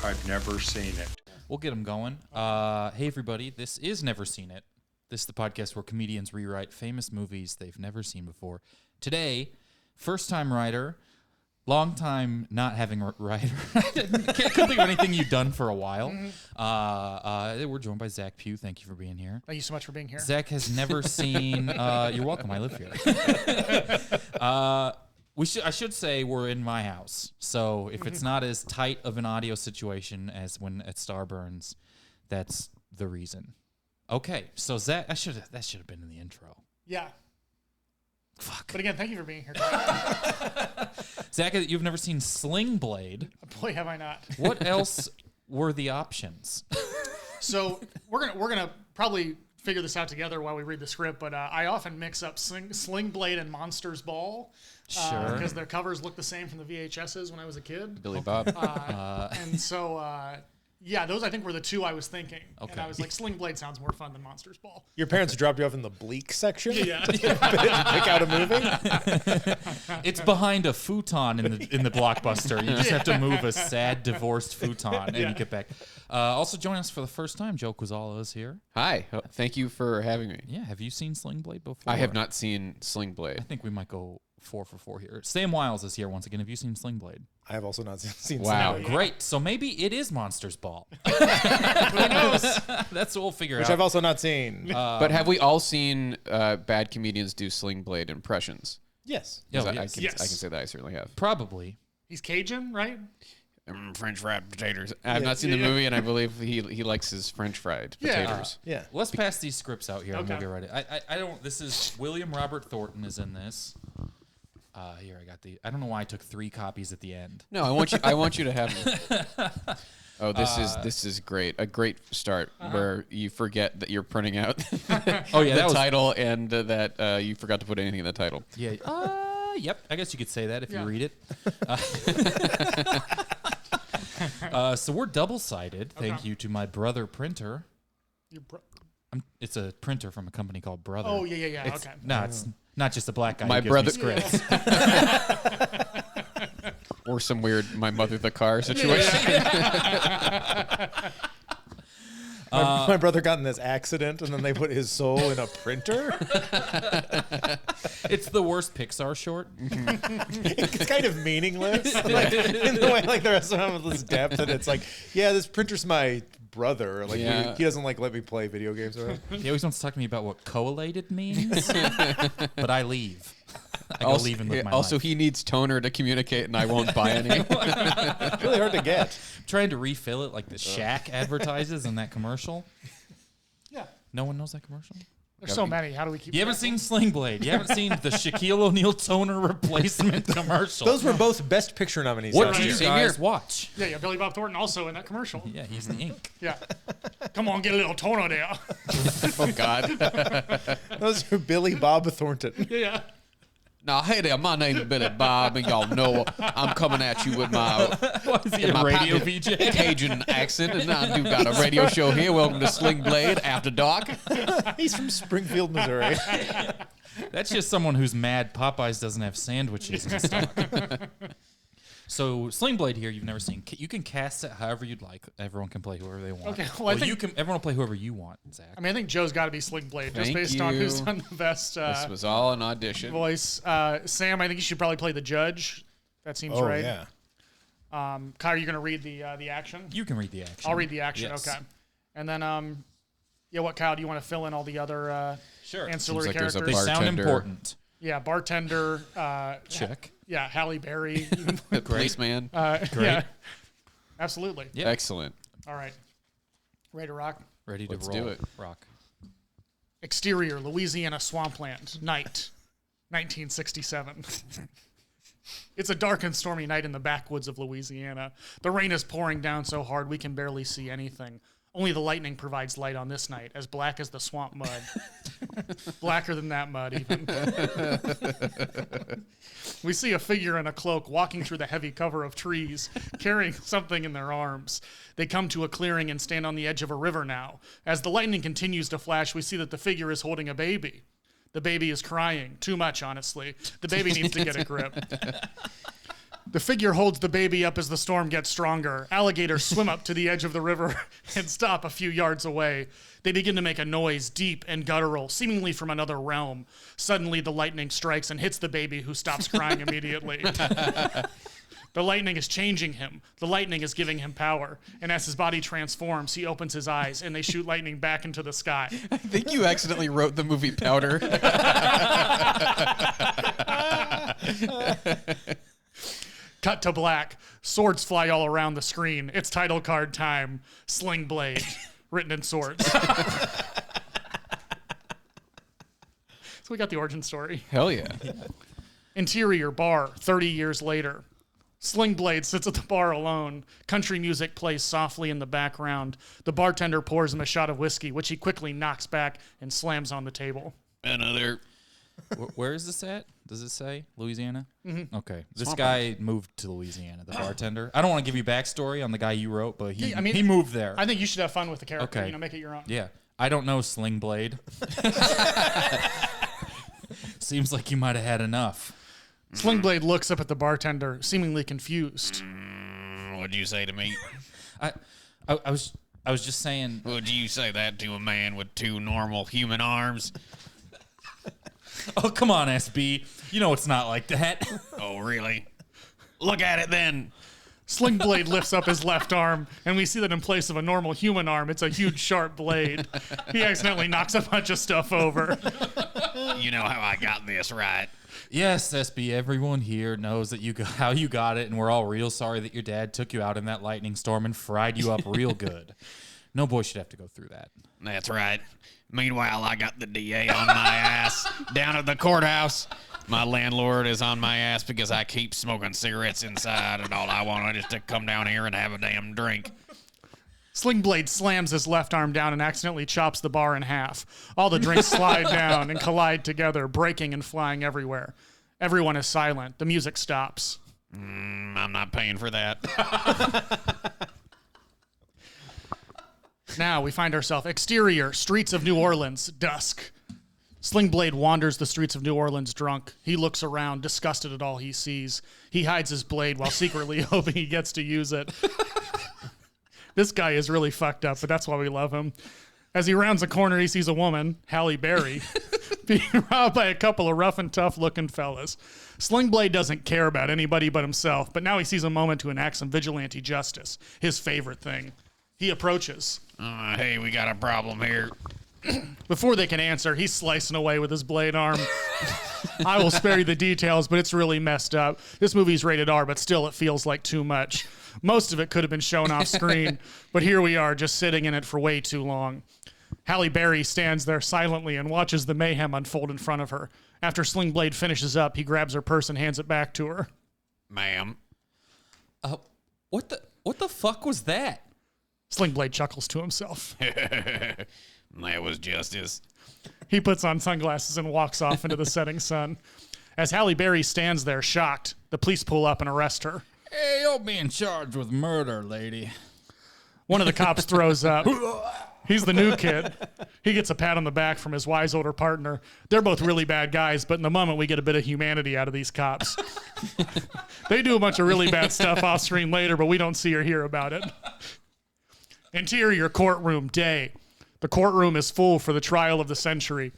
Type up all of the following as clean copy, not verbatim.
I've never seen it. We'll get them going. Hey, everybody. This is Never Seen It. This is the podcast where comedians rewrite famous movies they've never seen before. Today, first-time writer, long-time not having writer. Couldn't think of anything you've done for a while. We're joined by Zach Pugh. Thank you for being here. Thank you so much for being here. Zach has never seen... you're welcome. I live here. I should say we're in my house, so if it's not as tight of an audio situation as when at Starburns, that's the reason. Okay, so Zach, that should have been in the intro. Yeah. Fuck. But again, thank you for being here. Zach, you've never seen Sling Blade. Boy, have I not. What else were the options? So we're gonna probably figure this out together while we read the script. But I often mix up Sling Blade and Monsters Ball. Sure. Because their covers look the same from the VHSs when I was a kid. Billy Bob. And so, yeah, those I think were the two I was thinking. Okay. And I was like, Sling Blade sounds more fun than Monsters Ball. Your parents dropped you off in the bleak section? Yeah. To pick out a movie? It's behind a futon in the Blockbuster. You just have to move a sad divorced futon and you get back. Also joining us for the first time, Joe Kwaczala is here. Hi. Thank you for having me. Yeah, have you seen Sling Blade before? I have not seen Sling Blade. I think we might go 4 for 4 here. Sam Wiles is here once again. Have you seen Sling Blade? I have also not seen Wow. Sling Blade. Great. So maybe it is Monsters Ball. Who knows? That's what we'll figure Which out. I've also not seen. But have we all seen bad comedians do Sling Blade impressions? Yes. Oh, 'Cause yes. Yes. I can say that I certainly have. Probably. He's Cajun, right? French fried potatoes. I've not seen the movie, and I believe he likes his French fried Yeah. potatoes. Yeah. Let's pass these scripts out here and we'll Okay. get ready. I don't. This is William Robert Thornton is in this. Here I got the. I don't know why I took 3 copies at the end. No, I want you to have. Oh, this is great. A great start where you forget that you're printing out Oh yeah, the title and that you forgot to put anything in the title. Yeah. Yep. I guess you could say that if you Yeah. read it. So we're double-sided. Thank Okay. you to my brother printer. Your It's a printer from a company called Brother. Oh, yeah. It's, Okay. No, it's not just a black guy My who gives brother- me scripts. Or some weird My Mother the Car situation. My brother got in this accident, and then they put his soul in a printer. It's the worst Pixar short. It's kind of meaningless, like, in the way like the rest of them have this depth, and it's like, yeah, this printer's my brother. Like Yeah. he doesn't like let me play video games with him. He always wants to talk to me about what collated means, but I leave. I go Also, leaving with my life. he needs toner to communicate, and I won't buy any. It's really hard to get. Trying to refill it like the Shack advertises in that commercial. Yeah. No one knows that commercial? There's so many. How do we keep You haven't seen Sling Blade. You haven't seen the Shaquille O'Neal toner replacement commercial. Those were both Best Picture nominees. What last do you year. Same guys here. watch? Yeah, Billy Bob Thornton also in that commercial. Yeah, he's the ink. Yeah. Come on, get a little toner there. Oh, God. Those are Billy Bob Thornton. Yeah. Now, hey there, my name's Billy Bob, and y'all know I'm coming at you with my What is he, a my radio patent VJ? Cajun accent, and I do got a radio show here. Welcome to Sling Blade After Dark. He's from Springfield, Missouri. That's just someone who's mad Popeyes doesn't have sandwiches in stock. So Sling Blade here, you've never seen. You can cast it however you'd like. Everyone can play whoever they want. Okay, well, I think- you can. Everyone will play whoever you want, Zach. I mean, I think Joe's got to be Sling Blade just Thank based on who's you. done the best This was all an audition. voice. Sam, I think you should probably play the judge. That seems Oh right. yeah. Kyle, are you going to read the action? You can read the action. I'll read the action. Yes. Okay. And then, yeah, what, Kyle? Do you want to fill in all the other Sure. ancillary Seems like there's a They characters? sound Bartender. important. Yeah, bartender. Check. Yeah, Halle Berry. The policeman. Yeah, absolutely. Yeah. Excellent. All right. Ready to rock? Ready to Let's roll. do it. Rock. Exterior, Louisiana swampland. Night, 1967. It's a dark and stormy night in the backwoods of Louisiana. The rain is pouring down so hard we can barely see anything. Only the lightning provides light on this night, as black as the swamp mud. Blacker than that mud, even. We see a figure in a cloak walking through the heavy cover of trees, carrying something in their arms. They come to a clearing and stand on the edge of a river now. As the lightning continues to flash, we see that the figure is holding a baby. The baby is crying. Too much, honestly. The baby needs to get a grip. The figure holds the baby up as the storm gets stronger. Alligators swim up to the edge of the river and stop a few yards away. They begin to make a noise, deep and guttural, seemingly from another realm. Suddenly, the lightning strikes and hits the baby, who stops crying immediately. The lightning is changing him. The lightning is giving him power. And as his body transforms, he opens his eyes, and they shoot lightning back into the sky. I think you accidentally wrote the movie Powder. Cut to black. Swords fly all around the screen. It's title card time. Sling Blade. Written in swords. So we got the origin story. Hell yeah. Interior bar, 30 years later. Sling Blade sits at the bar alone. Country music plays softly in the background. The bartender pours him a shot of whiskey, which he quickly knocks back and slams on the table. Another. Where is this at? Does it say Louisiana? Mm-hmm. Okay. This guy moved to Louisiana, the bartender. I don't want to give you backstory on the guy you wrote, but he moved there. I think you should have fun with the character. Okay. Make it your own. Yeah. I don't know Sling Blade. Seems like you might have had enough. Sling Blade looks up at the bartender, seemingly confused. What'd you say to me? I was just saying. Would you say that to a man with two normal human arms? Oh, come on, SB. You know it's not like that. Oh, really? Look at it then. Sling Blade lifts up his left arm, and we see that in place of a normal human arm, it's a huge, sharp blade. He accidentally knocks a bunch of stuff over. You know how I got this, right? Yes, SB, everyone here knows that how you got it, and we're all real sorry that your dad took you out in that lightning storm and fried you up real good. No boy should have to go through that. That's right. Meanwhile, I got the DA on my ass down at the courthouse. My landlord is on my ass because I keep smoking cigarettes inside, and all I want is to come down here and have a damn drink. Sling Blade slams his left arm down and accidentally chops the bar in half. All the drinks slide down and collide together, breaking and flying everywhere. Everyone is silent. The music stops. I'm not paying for that. Now we find ourselves exterior, streets of New Orleans, dusk. Sling Blade wanders the streets of New Orleans drunk. He looks around, disgusted at all he sees. He hides his blade while secretly hoping he gets to use it. This guy is really fucked up, but that's why we love him. As he rounds a corner, he sees a woman, Halle Berry, being robbed by a couple of rough and tough looking fellas. Sling Blade doesn't care about anybody but himself, but now he sees a moment to enact some vigilante justice, his favorite thing. He approaches. Hey, we got a problem here. Before they can answer, he's slicing away with his blade arm. I will spare you the details, but it's really messed up. This movie's rated R, but still it feels like too much. Most of it could have been shown off screen, but here we are, just sitting in it for way too long. Halle Berry stands there silently and watches the mayhem unfold in front of her. After Sling Blade finishes up, he grabs her purse and hands it back to her. Ma'am. What the fuck was that? Sling Blade chuckles to himself. That was justice. He puts on sunglasses and walks off into the setting sun. As Halle Berry stands there, shocked, the police pull up and arrest her. Hey, you're being charged with murder, lady. One of the cops throws up. He's the new kid. He gets a pat on the back from his wise older partner. They're both really bad guys, but in the moment we get a bit of humanity out of these cops. They do a bunch of really bad stuff off screen later, but we don't see or hear about it. Interior courtroom, day. The courtroom is full for the trial of the century.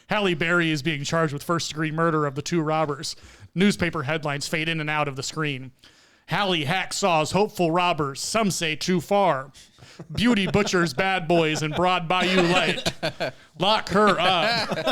Halle Berry is being charged with first-degree murder of the two robbers. Newspaper headlines fade in and out of the screen. Halle hacksaws hopeful robbers, some say too far. Beauty butchers bad boys in Broad Bayou Light. Lock her up.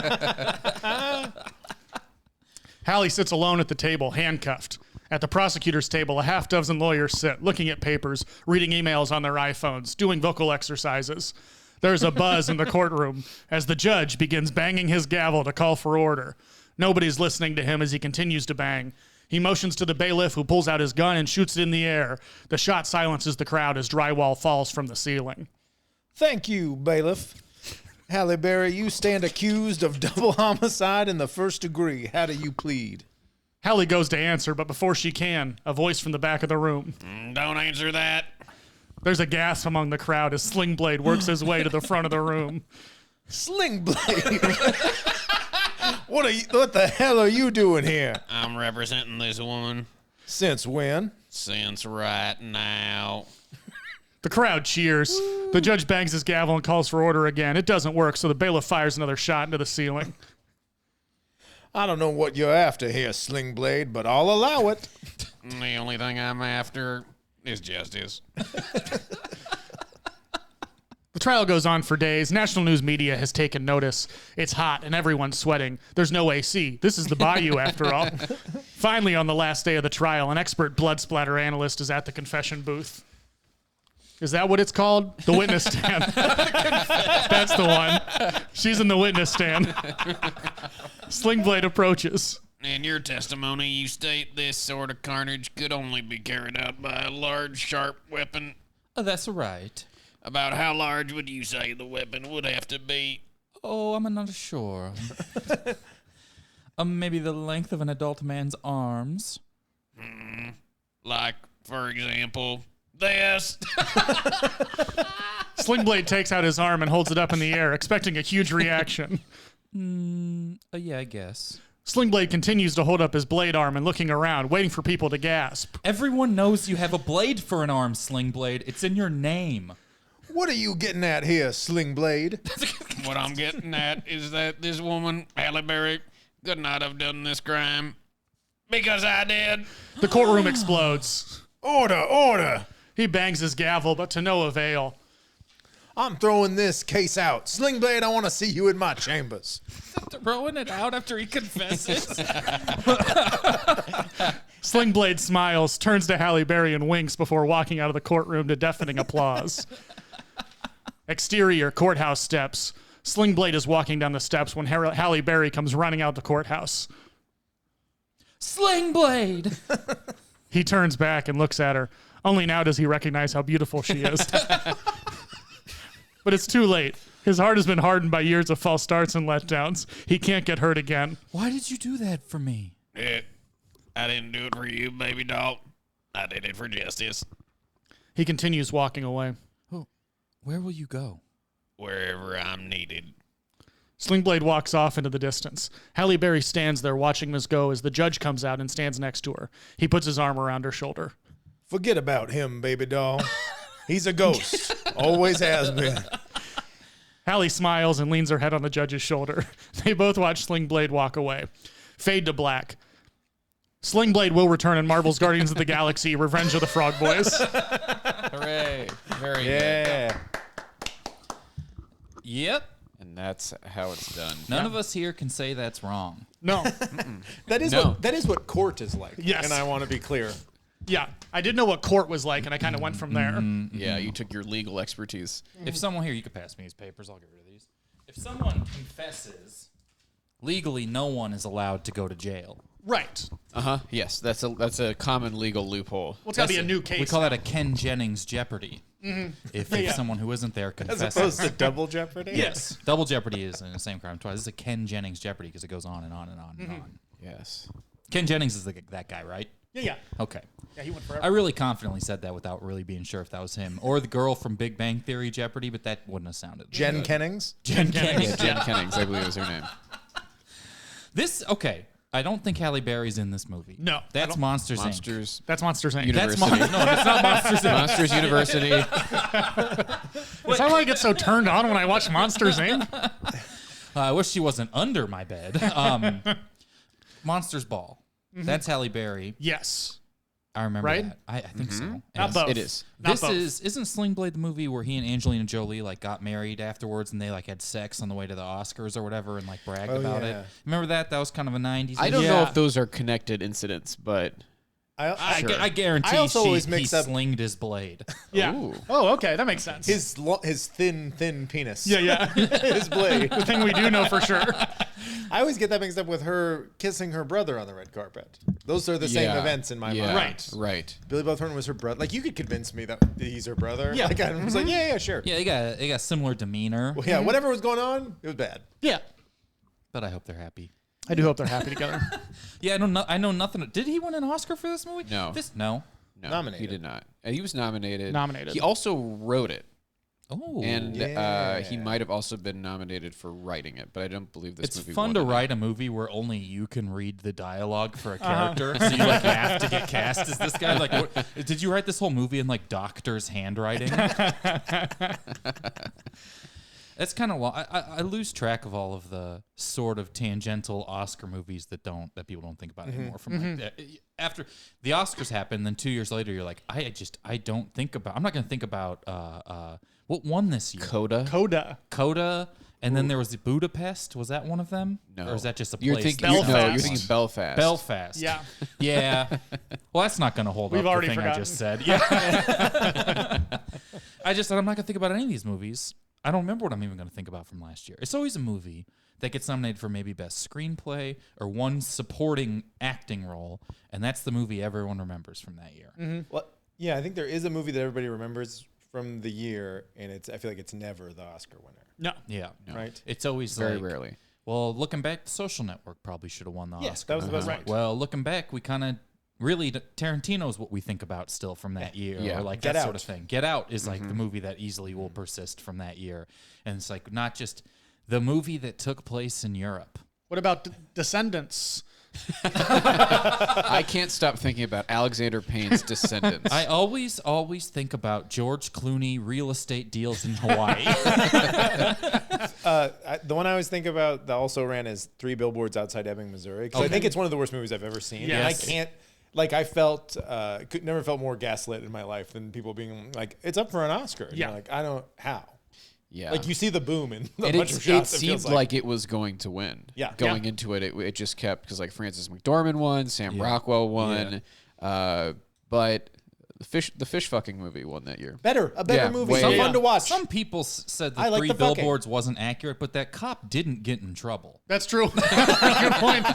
Halle sits alone at the table, handcuffed. At the prosecutor's table, a half-dozen lawyers sit, looking at papers, reading emails on their iPhones, doing vocal exercises. There's a buzz in the courtroom as the judge begins banging his gavel to call for order. Nobody's listening to him as he continues to bang. He motions to the bailiff, who pulls out his gun and shoots it in the air. The shot silences the crowd as drywall falls from the ceiling. Thank you, bailiff. Halle Berry, you stand accused of double homicide in the first degree. How do you plead? Halle goes to answer, but before she can, a voice from the back of the room. Don't answer that. There's a gasp among the crowd as Sling Blade works his way to the front of the room. Sling Blade. What the hell are you doing here? I'm representing this woman. Since when? Since right now. The crowd cheers. The judge bangs his gavel and calls for order again. It doesn't work, so the bailiff fires another shot into the ceiling. I don't know what you're after here, Sling Blade, but I'll allow it. The only thing I'm after is justice. The trial goes on for days. National news media has taken notice. It's hot and everyone's sweating. There's no AC. This is the bayou, after all. Finally, on the last day of the trial, an expert blood splatter analyst is at the confession booth. Is that what it's called? The witness stand. That's the one. She's in the witness stand. Sling Blade approaches. In your testimony, you state this sort of carnage could only be carried out by a large, sharp weapon. Oh, that's right. About how large would you say the weapon would have to be? Oh, I'm not sure. Maybe the length of an adult man's arms. Like, for example, this. Sling Blade takes out his arm and holds it up in the air, expecting a huge reaction. Yeah, I guess. Sling Blade continues to hold up his blade arm and looking around, waiting for people to gasp. Everyone knows you have a blade for an arm, Sling Blade. It's in your name. What are you getting at here, Sling Blade? What I'm getting at is that this woman, Halle Berry, could not have done this crime because I did. The courtroom explodes. Order, order! He bangs his gavel, but to no avail. I'm throwing this case out. Sling Blade, I want to see you in my chambers. Throwing it out after he confesses. Sling Blade smiles, turns to Halle Berry and winks before walking out of the courtroom to deafening applause. Exterior courthouse steps. Sling Blade is walking down the steps when Halle Berry comes running out the courthouse. Sling Blade! He turns back and looks at her. Only now does he recognize how beautiful she is. But it's too late. His heart has been hardened by years of false starts and letdowns. He can't get hurt again. Why did you do that for me? I didn't do it for you, baby doll. I did it for justice. He continues walking away. Oh, where will you go? Wherever I'm needed. Sling Blade walks off into the distance. Halle Berry stands there watching this go as the judge comes out and stands next to her. He puts his arm around her shoulder. Forget about him, baby doll. He's a ghost. Always has been. Halle smiles and leans her head on the judge's shoulder. They both watch Sling Blade walk away. Fade to black. Sling Blade will return in Marvel's Guardians of the Galaxy, Revenge of the Frog Boys. Hooray. Very good. Yeah. Yep. And that's how it's done. None of us here can say that's wrong. No. That is what court is like. Yes. And I want to be clear. Yeah, I did know what court was like, and I kind of went from there. Yeah, you took your legal expertise. If someone here, you could pass me these papers, I'll get rid of these. If someone confesses, legally no one is allowed to go to jail. Right. Yes, that's a common legal loophole. Well, it's got to be a new case. We call that a Ken Jennings Jeopardy. If someone who isn't there As confesses. opposed to double jeopardy? Yes. Double Jeopardy is in the same crime twice. This is a Ken Jennings Jeopardy because it goes on and on and on and on. Yes. Ken Jennings is that guy, right? Yeah. Okay. Yeah, he went forever. I really confidently said that without really being sure if that was him. Or the girl from Big Bang Theory Jeopardy, but that wouldn't have sounded Jen good. Kennings? Jen Yeah, Jennings. Jen Kennings, I believe was her name. Okay. I don't think Halle Berry's in this movie. No, I That's don't- Monsters, Inc. Monsters That's Monsters Inc. That's University. No, that's not Monsters, Inc. Monsters University. Is that why I get so turned on when I watch Monsters Inc? I wish she wasn't under my bed. Monsters Ball. That's Halle Berry. Yes. I remember Right? that. I think so. Not And both. It is. Not This both. isn't Sling Blade the movie where he and Angelina Jolie got married afterwards and they had sex on the way to the Oscars or whatever and bragged about yeah. it. Remember that? That was kind of a 90s. I don't know Yeah. if those are connected incidents, but I guarantee I also always he mix up- slinged his blade. Yeah. Ooh. Oh, okay. That makes sense. His thin penis. yeah. His blade. The thing we do know for sure. I always get that mixed up with her kissing her brother on the red carpet. Those are the same Yeah. events in my Yeah. mind. Right. Billy Bob Thornton was her brother. You could convince me that he's her brother. Yeah. I was like, yeah, sure. Yeah, they got similar demeanor, Well, yeah, whatever was going on, it was bad. Yeah. but I hope they're happy. I do hope they're happy together. Yeah, I know nothing. Did he win an Oscar for this movie? No. No. No, Nominated. he did not. He was nominated. Nominated. He also wrote it. Oh, And Yeah. he might have also been nominated for writing it, but I don't believe this it's movie fun won to any. write a movie where only you can read the dialogue for a character, so you like have to get cast as this guy. Like, what, did you write this whole movie in like doctor's handwriting? That's kind of I lose track of all of the sort of tangential Oscar movies that people don't think about anymore. From like after the Oscars happened, then 2 years later, you're like, I don't think about. I'm not going to think about what won this year. Coda. And then there was the Budapest. Was that one of them? No. Or is that just a You're place? thinking, Belfast. no, you're thinking Belfast. Belfast. Yeah. Yeah. Well, that's not going to hold We've up the already thing I forgotten. just said. Yeah. I just said I'm not going to think about any of these movies. I don't remember what I'm even going to think about from last year. It's always a movie that gets nominated for maybe best screenplay or one supporting acting role, and that's the movie everyone remembers from that year. Well, yeah, I think there is a movie that everybody remembers from the year, and I feel like it's never the Oscar winner, No. Yeah. right? It's always Very like, rarely. well, looking back, The Social Network probably should have won the Yeah, Oscar. that was the best Right. one. Well, looking back, we kind of really Tarantino's what we think about still from that year, Yeah. or like Get that sort Out. of thing. Get Out is like the movie that easily will persist from that year, and it's like not just the movie that took place in Europe. What about Descendants? I can't stop thinking about Alexander Payne's Descendants. I always think about George Clooney real estate deals in Hawaii. The one I always think about that also ran is 3 Billboards Outside Ebbing, Missouri, because I think it's one of the worst movies I've ever seen. And I Yes. can't, I felt, never felt more gaslit in my life than people being like, it's up for an Oscar. And Yeah. you're like, I don't, how? yeah. Like, you see the boom in a And bunch of it shots. seemed like it was going to win. Yeah. Going into it, it just kept, because like Frances McDormand won, Sam Rockwell won, but the fish fucking movie won that year. a better Yeah, movie. way- So Yeah. fun to watch. Some people said I the like 3 the fucking. Billboards wasn't accurate, but that cop didn't get in trouble. That's true. Good point.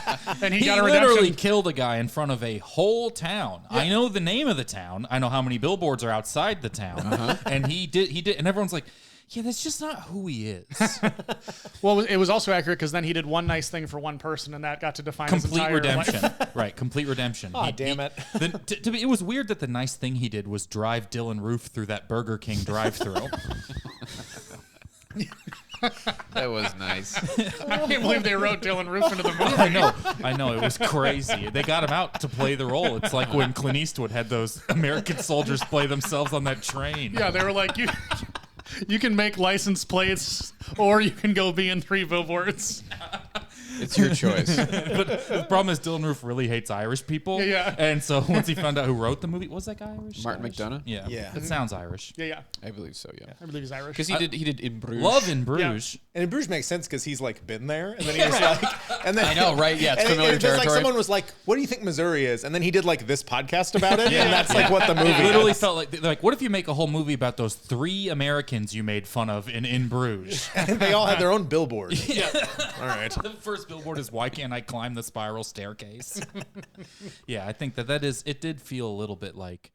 And he He got a literally redemption. killed a guy in front of a whole town. I know the name of the town. I know how many billboards are outside the town. And he did, and everyone's like, yeah, that's just not who he is. Well, it was also accurate because then he did one nice thing for one person, and that got to define his Complete entire redemption. life. Right, complete redemption. Aw, damn it. It was weird that the nice thing he did was drive Dylan Roof through that Burger King drive-through. That was nice. I can't believe they wrote Dylan Roof into the movie. I know, it was crazy. They got him out to play the role. It's like when Clint Eastwood had those American soldiers play themselves on that train. Yeah, they were like, you can make license plates, or you can go be in 3 Billboards. It's your choice. But the problem is Dylan Roof really hates Irish people. Yeah. And so once he found out who wrote the movie, was that guy Irish? Martin Irish? McDonagh? Yeah. Yeah. It sounds Irish. Yeah. I believe so, yeah. I believe he's Irish. Because he did In Bruges. Love in Bruges. And in Bruges makes sense because he's like been there, and then he was like, and then I know, right? Yeah, it's and familiar it's just like territory. someone was like, "What do you think Missouri is?" And then he did like this podcast about it, and that's like what the movie It literally is. felt like, they're like, what if you make a whole movie about those 3 Americans you made fun of in Bruges? And they all had their own billboard. All right. The first billboard is, why can't I climb the spiral staircase? Yeah, I think that is, it did feel a little bit like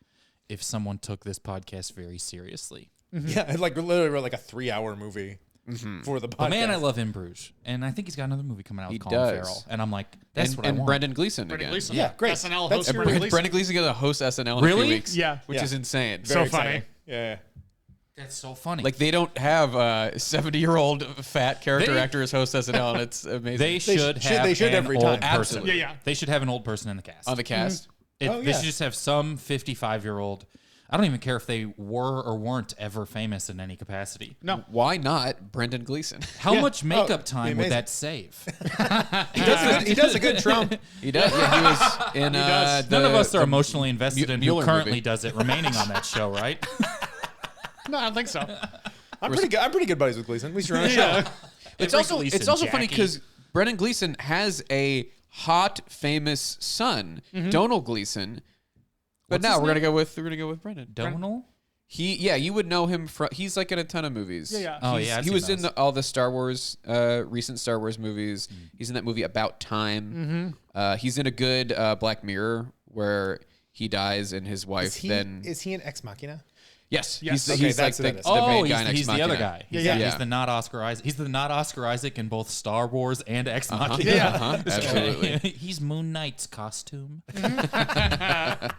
if someone took this podcast very seriously. Yeah, I like literally wrote like a 3-hour movie for the podcast. But man, I love In Bruges. And I think he's got another movie coming out with He Colin does. Farrell. And I'm like, that's what I and want. Brendan Gleeson Brendan again. Gleeson. Yeah, great. SNL That's host. Brendan Brendan Gleeson going to host SNL in a Really? few weeks. Yeah. Which is insane. So Very funny. exciting. Yeah. That's so funny. Like they don't have a 70-year-old fat character They- actor as host SNL, and it's amazing. they should have they should an every old time. person. Absolutely. Yeah. They should have an old person in the cast. on the cast. They Oh, yeah. should just have some 55-year-old. I don't even care if they were or weren't ever famous in any capacity. No. Why not Brendan Gleeson? How much makeup be time would amazing. that save? He does a good Trump. He does. Yeah, he was in. does. None of us are the emotionally invested in who Mueller currently movie. does it remaining on that show, right? No, I don't think so. I'm pretty good buddies with Gleason. We should run a show. It's Rick also Gleason, funny Jackie. because Brendan Gleeson has a hot, famous son, Donald Gleason. But What's now his we're name? gonna go with Brendan. Donal? You would know him from. He's like in a ton of movies. Yeah. Oh, He's- yeah, I've he seen was in those. all the Star Wars, recent Star Wars movies. He's in that movie About Time. He's in a good Black Mirror where he dies and his wife Is he an Ex Machina? Yes. Yes. He's, Okay, he's like that's who that the, is. the Oh, main guy in Ex he's the other Machina. guy. He's, Yeah. he's the not Oscar Isaac. He's the not Oscar Isaac in both Star Wars and Ex Machina. Yeah. Absolutely. He's Moon Knight's costume. I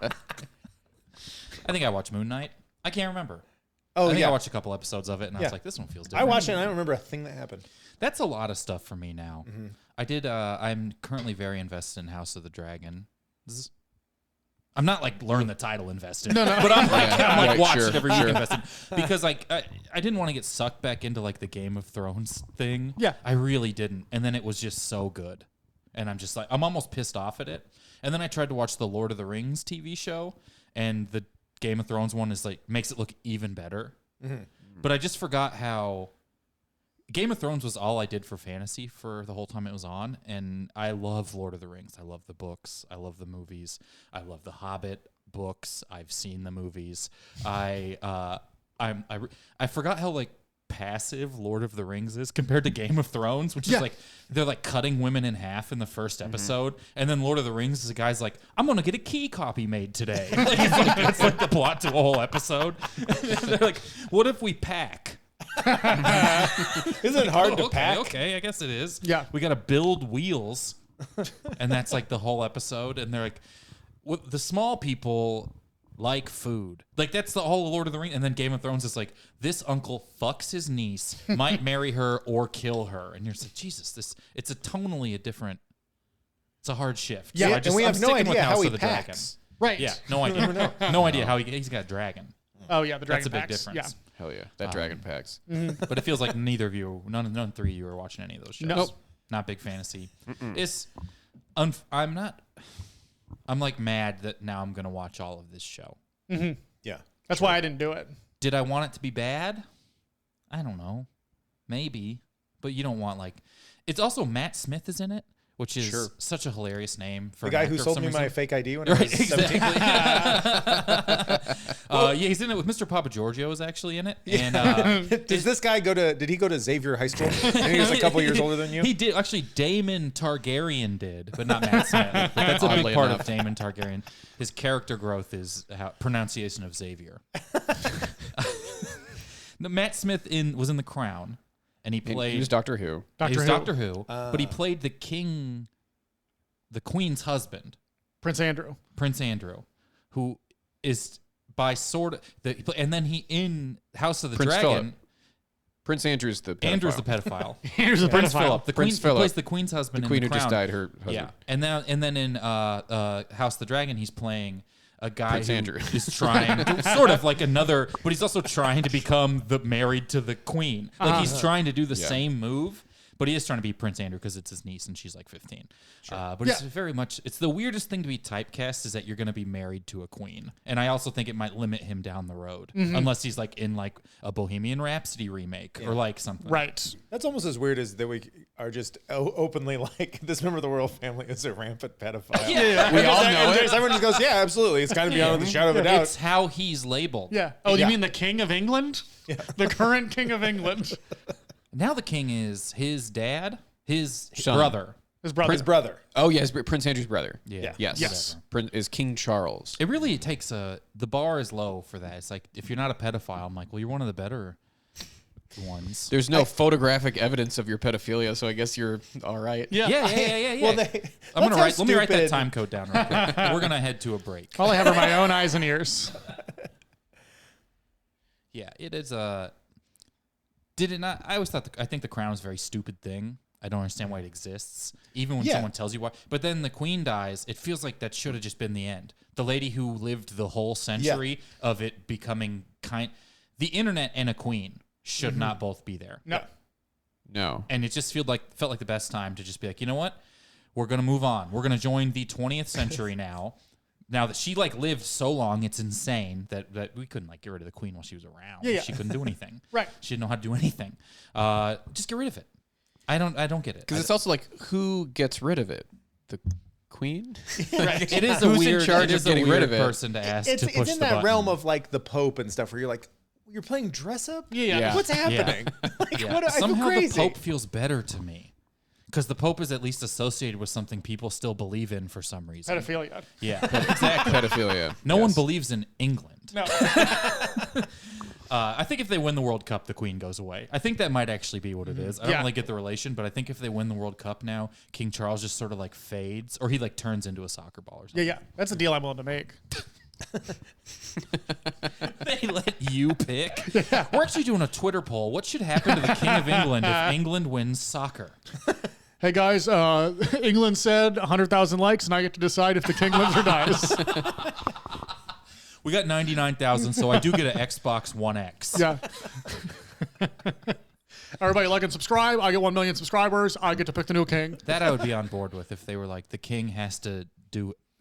think I watched Moon Knight. I can't remember. Oh, I think yeah. I watched a couple episodes of it, and I was like, this one feels different. I watched it, and I don't remember a thing that happened. That's a lot of stuff for me now. I did. I'm currently very invested in House of the Dragon. I'm not like learn the title invested. No. But I'm like watch it every week invested because like I didn't want to get sucked back into like the Game of Thrones thing. Yeah. I really didn't, and then it was just so good, and I'm just like I'm almost pissed off at it. And then I tried to watch the Lord of the Rings TV show, and the Game of Thrones one is like makes it look even better. But I just forgot how Game of Thrones was all I did for fantasy for the whole time it was on, and I love Lord of the Rings. I love the books. I love the movies. I love the Hobbit books. I've seen the movies. I forgot how like passive Lord of the Rings is compared to Game of Thrones, which is like they're like cutting women in half in the first episode, and then Lord of the Rings is a guy's like, I'm gonna get a key copy made today. It's like the plot to a whole episode. They're like, what if we pack? Isn't it hard to pack? Okay, I guess it is. Yeah. We got to build wheels. And that's like the whole episode. And they're like, the small people like food. Like that's the whole Lord of the Rings. And then Game of Thrones is like, this uncle fucks his niece, might marry her or kill her. And you're just like, Jesus, it's a tonally a different, it's a hard shift. Yeah, So and we I'm have no sticking with idea House how of he the packs. Right. Dragon. Yeah, no idea. No idea how he's got a dragon. Oh, yeah, the dragon That's a big packs. difference. Hell yeah, that dragon packs. But it feels like neither of you, none three of you are watching any of those shows. Nope. Not big fantasy. It's, I'm like mad that now I'm going to watch all of this show. Yeah. That's why I didn't do it. Did I want it to be bad? I don't know. Maybe. But you don't want like, it's also Matt Smith is in it, which is such a hilarious name for The guy an who actor sold for me some my reason. fake ID when I Right, was 17. exactly. Yeah, he's in it with Mr. Papagiorgio is actually in it. And Did he go to Xavier High School? And he was a couple years older than you? He did. Actually, Daemon Targaryen did, but not Matt Smith. But that's a big Oddly part enough. of Daemon Targaryen. His character growth is pronunciation of Xavier. No, Matt Smith was in The Crown, and he played. He was Doctor Who. He was Doctor Who, but he played the Queen's husband, Prince Andrew. Prince Andrew, who is by sort of and then he in House of the Prince Dragon. Philip. Prince Andrew's the pedophile. Andrew's the pedophile. Here's the Prince pedophile. Philip. The Prince queen Philip. He plays the queen's husband. The queen in who the just Crown. died, her husband. Yeah, and then in House of the Dragon, he's playing a guy Prince who Andrew. is trying, sort of like another, but he's also trying to become married to the queen. Like he's trying to do the same move, but he is trying to be Prince Andrew because it's his niece and she's like 15. But it's very much, it's the weirdest thing to be typecast is that you're going to be married to a queen. And I also think it might limit him down the road unless he's like in like a Bohemian Rhapsody remake or like something. Right. That's almost as weird as that we are just openly like, this member of the royal family is a rampant pedophile. Yeah. We all know it. Everyone just goes, yeah, absolutely. It's kind of beyond the shadow of a doubt. It's how he's labeled. Yeah. Oh, you Yeah. mean the King of England? Yeah. The current King of England. Now the king is his dad, his Son. brother. His brother. His brother. Oh, yes, Prince Andrew's brother. Yeah. Yes. Yes. Is King Charles. It really takes the bar is low for that. It's like, if you're not a pedophile, I'm like, well, you're one of the better ones. There's no photographic evidence of your pedophilia, so I guess you're all right. Yeah. Yeah. Well, Let me write that time code down real quick. We're going to head to a break. All I have are my own eyes and ears. Yeah, it is did it not? I always thought, I think The Crown is a very stupid thing. I don't understand why it exists, even when someone tells you why. But then the queen dies. It feels like that should have just been the end. The lady who lived the whole century of it becoming the internet and a queen should not both be there. No. And it just felt like the best time to just be like, you know what? We're going to move on. We're going to join the 20th century now. Now that she like lived so long, it's insane that we couldn't like get rid of the queen while she was around. Yeah. She couldn't do anything. Right. She didn't know how to do anything. Just get rid of it. I don't get it. Because it's also like, who gets rid of it? The queen? It is a Who's weird, in charge it of is a getting rid weird of it? person to ask It's to push in the that button. realm of like the Pope and stuff where you're like, you're playing dress up? Yeah. What's happening? Like, Yeah. what? I feel Somehow crazy. the Pope feels better to me. Because the Pope is at least associated with something people still believe in for some reason. Pedophilia. Yeah. Exactly. Pedophilia. No one believes in England. No. I think if they win the World Cup, the Queen goes away. I think that might actually be what it is. I don't Yeah. really get the relation, but I think if they win the World Cup now, King Charles just sort of like fades, or he like turns into a soccer ball or something. Yeah. That's a deal I'm willing to make. They let you pick. We're actually doing a Twitter poll. What should happen to the King of England if England wins soccer? Hey guys, England said 100,000 likes, and I get to decide if the king lives or dies. We got 99,000, so I do get an Xbox One X. Yeah. Everybody like and subscribe. I get 1 million subscribers. I get to pick the new king. That I would be on board with if they were like, the king has to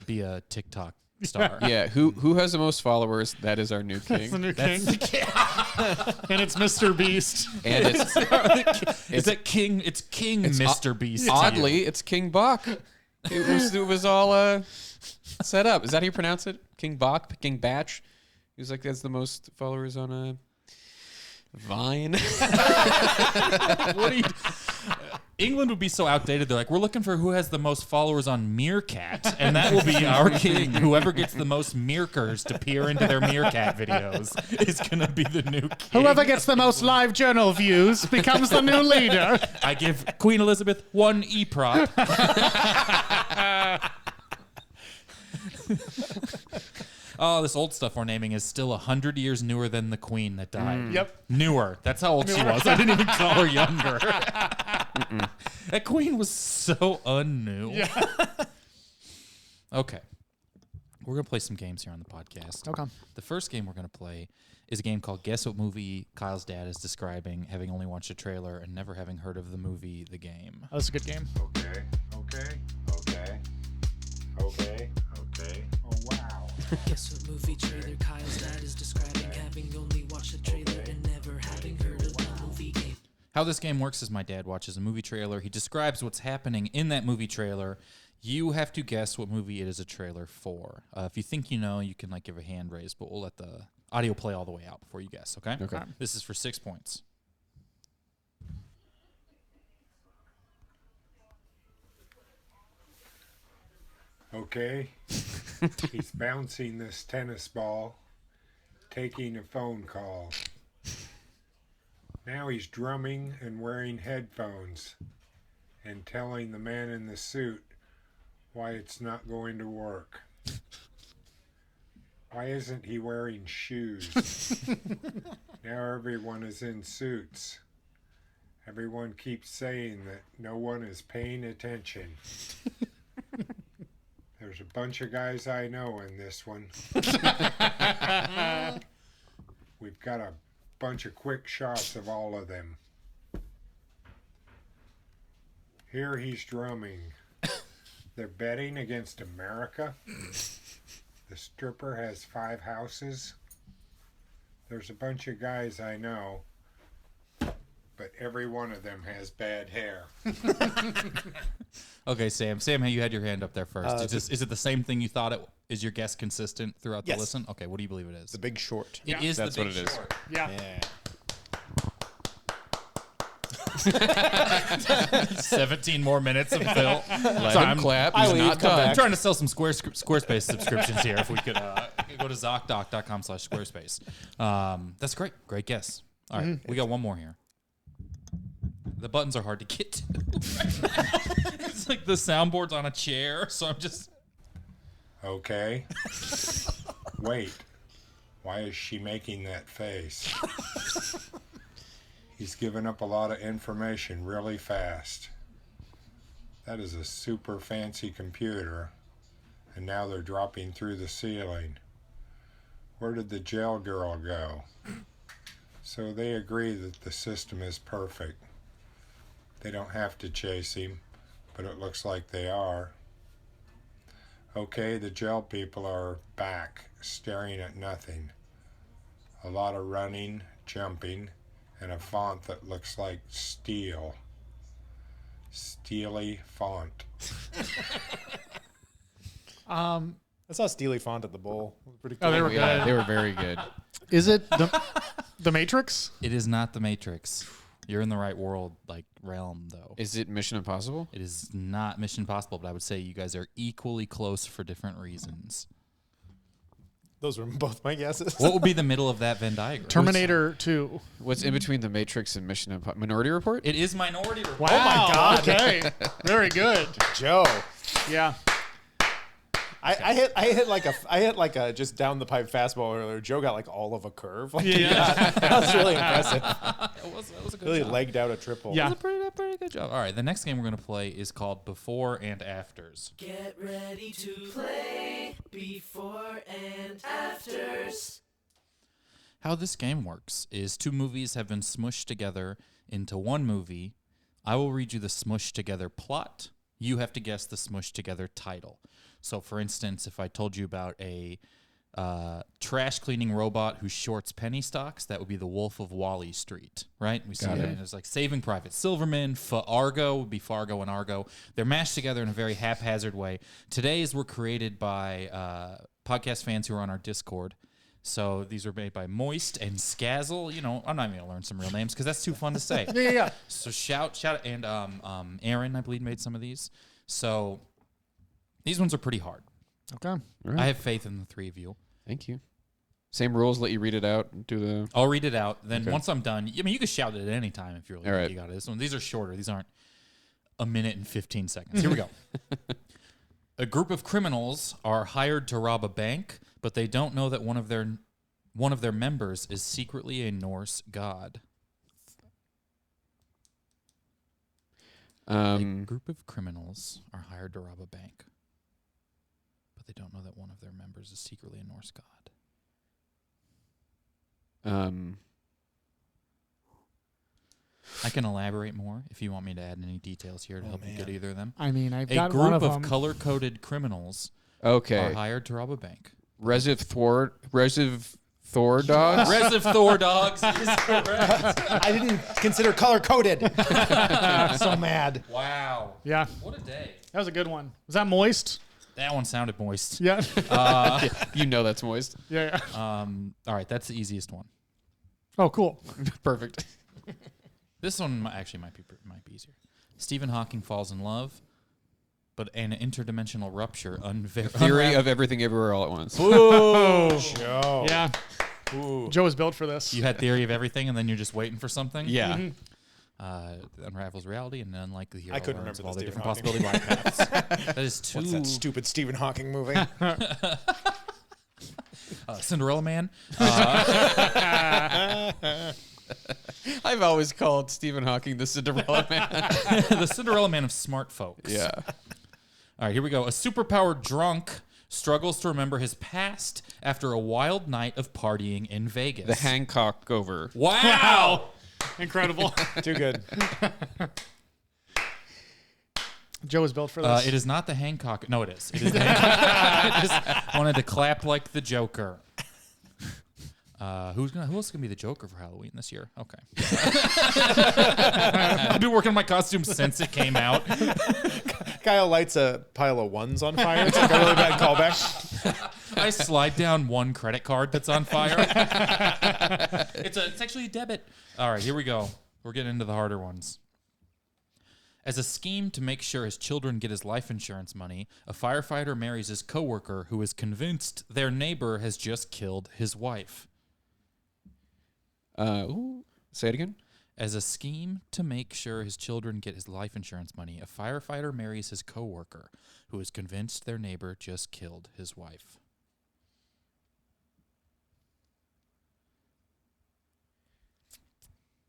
be a TikTok star. Yeah, who has the most followers? That is our new That's the king. new king. And it's Mr. Beast. And it's Is it King? It's King Mr. Beast. oddly, it's King Bach. It was all set up. Is that how you pronounce it? King Bach? King Batch? He was like, that's the most followers on a Vine. What do you? England would be so outdated. They're like, we're looking for who has the most followers on Meerkat, and that will be our king. Whoever gets the most Meerkers to peer into their Meerkat videos is gonna be the new king. Whoever gets the most live journal views becomes the new leader. I give Queen Elizabeth 1 e-prop. Oh, this old stuff we're naming is still 100 years newer than the queen that died. Yep. Newer. That's how old she was. I didn't even call her younger. That queen was so unnew. Yeah. Okay. We're going to play some games here on the podcast. Okay. The first game we're going to play is a game called Guess What Movie Kyle's Dad is Describing, having only watched a trailer and never having heard of the movie The Game. That's a good game. Okay. Oh, wow. Guess what movie trailer Kyle's dad is describing, having only watched a trailer and never having heard of the movie Game. How this game works is my dad watches a movie trailer. He describes what's happening in that movie trailer. You have to guess what movie it is a trailer for. If you think you know, you can give a hand raise, but we'll let the audio play all the way out before you guess, okay? Okay. This is for 6 points. Okay. He's bouncing this tennis ball, taking a phone call. Now he's drumming and wearing headphones and telling the man in the suit why it's not going to work. Why isn't he wearing shoes? Now everyone is in suits. Everyone keeps saying that no one is paying attention. There's a bunch of guys I know in this one. We've got a bunch of quick shots of all of them. Here he's drumming. They're betting against America. The stripper has 5 houses. There's a bunch of guys I know, but every one of them has bad hair. Okay, Sam. Sam, you had your hand up there first. Is it the same thing you thought it? Is your guess consistent throughout the Yes. listen? Okay, what do you believe it is? The Big Short. It is That's The what Big it is. Short. Yeah. 17 more minutes of Phil. Let Sorry, him I'm clap. I He's leave, not come done. I'm trying to sell some Squarespace subscriptions here. If we could go to ZocDoc.com/Squarespace. That's great. Great guess. All right, we got one more here. The buttons are hard to get to. It's like the soundboard's on a chair, so I'm just. Okay. Wait. Why is she making that face? He's given up a lot of information really fast. That is a super fancy computer, and now they're dropping through the ceiling. Where did the jail girl go? So they agree that the system is perfect. They don't have to chase him, but it looks like they are. Okay, the jail people are back, staring at nothing. A lot of running, jumping, and a font that looks like steel. Steely font. I saw Steely Font at the bowl. It was pretty cool. Oh, they were Yeah, good. they were very good. Is it the Matrix? It is not The Matrix. You're in the right realm, though. Is it Mission Impossible? It is not Mission Impossible, but I would say you guys are equally close for different reasons. Those were both my guesses. What would be the middle of that Venn diagram? Terminator 2. What's in between The Matrix and Mission Impossible? Minority Report? It is Minority Report. Wow. Oh my God. Okay. Very good. Joe. Yeah. I hit like a just down the pipe fastball earlier. Joe got like all of a curve. Like, that was really impressive. That was a good Really job. legged out a triple. Yeah. That was a pretty good job. All right, the next game we're going to play is called Before and Afters. Get ready to play before and afters. How this game works is 2 movies have been smushed together into one movie. I will read you the smushed together plot. You have to guess the smushed together title. So, for instance, if I told you about a trash cleaning robot who shorts penny stocks, that would be the Wolf of Wall Street, right? We see it. And there's like Saving Private Silverman, Fargo would be Fargo and Argo. They're mashed together in a very haphazard way. Today's were created by podcast fans who are on our Discord. So these were made by Moist and Skazzle. You know, I'm not even going to learn some real names because that's too fun to say. Yeah. So shout, and Aaron, I believe, made some of these. So these ones are pretty hard. Okay. Right. I have faith in the 3 of you. Thank you. Same rules. Let you read it out. Do the. I'll read it out. Then Okay. once I'm done, I mean, you can shout it at any time if you really All right. you got it. This one, these are shorter. These aren't a minute and 15 seconds. Here we go. A group of criminals are hired to rob a bank, but they don't know that one of their members is secretly a Norse god. A group of criminals are hired to rob a bank, but they don't know that one of their members is secretly a Norse god. I can elaborate more if you want me to add any details here to help you get either of them. I mean, I've A got one group of of them. color-coded criminals are Okay. hired to rob a bank. Reserve Thor dogs. Reserve Thor dogs is correct. I didn't consider color coded. So mad. Wow. Yeah, What a day. that was a good one. Was that moist? That one sounded moist. Yeah. You know that's moist. Yeah. All right, that's the easiest one. Oh, cool. Perfect. This one actually might be easier. Stephen Hawking falls in love, but an interdimensional rupture Theory of everything everywhere all at once. Joe. Yeah. Joe was built for this. You had theory of everything, and then you're just waiting for something. Yeah. Unravels reality, and unlike the hero, I couldn't learns of remember all the the Stephen different Hawking possibility life paths. That is too. What's that stupid Stephen Hawking movie? Cinderella Man. I've always called Stephen Hawking the Cinderella Man. The Cinderella Man of smart folks. Yeah. All right, here we go. A superpowered drunk struggles to remember his past after a wild night of partying in Vegas. The Hancock over. Wow! Incredible. Too good. Joe was built for this. It is not the Hancock. No, it is. It is the Hancock. I just wanted to clap like the Joker. Who else is gonna be the Joker for Halloween this year? Okay. I've been working on my costume since it came out. Kyle lights a pile of ones on fire. It's like a really bad callback. I slide down one credit card that's on fire. It's actually a debit. All right, here we go. We're getting into the harder ones. As a scheme to make sure his children get his life insurance money, a firefighter marries his coworker who is convinced their neighbor has just killed his wife. Say it again. As a scheme to make sure his children get his life insurance money, a firefighter marries his coworker who is convinced their neighbor just killed his wife.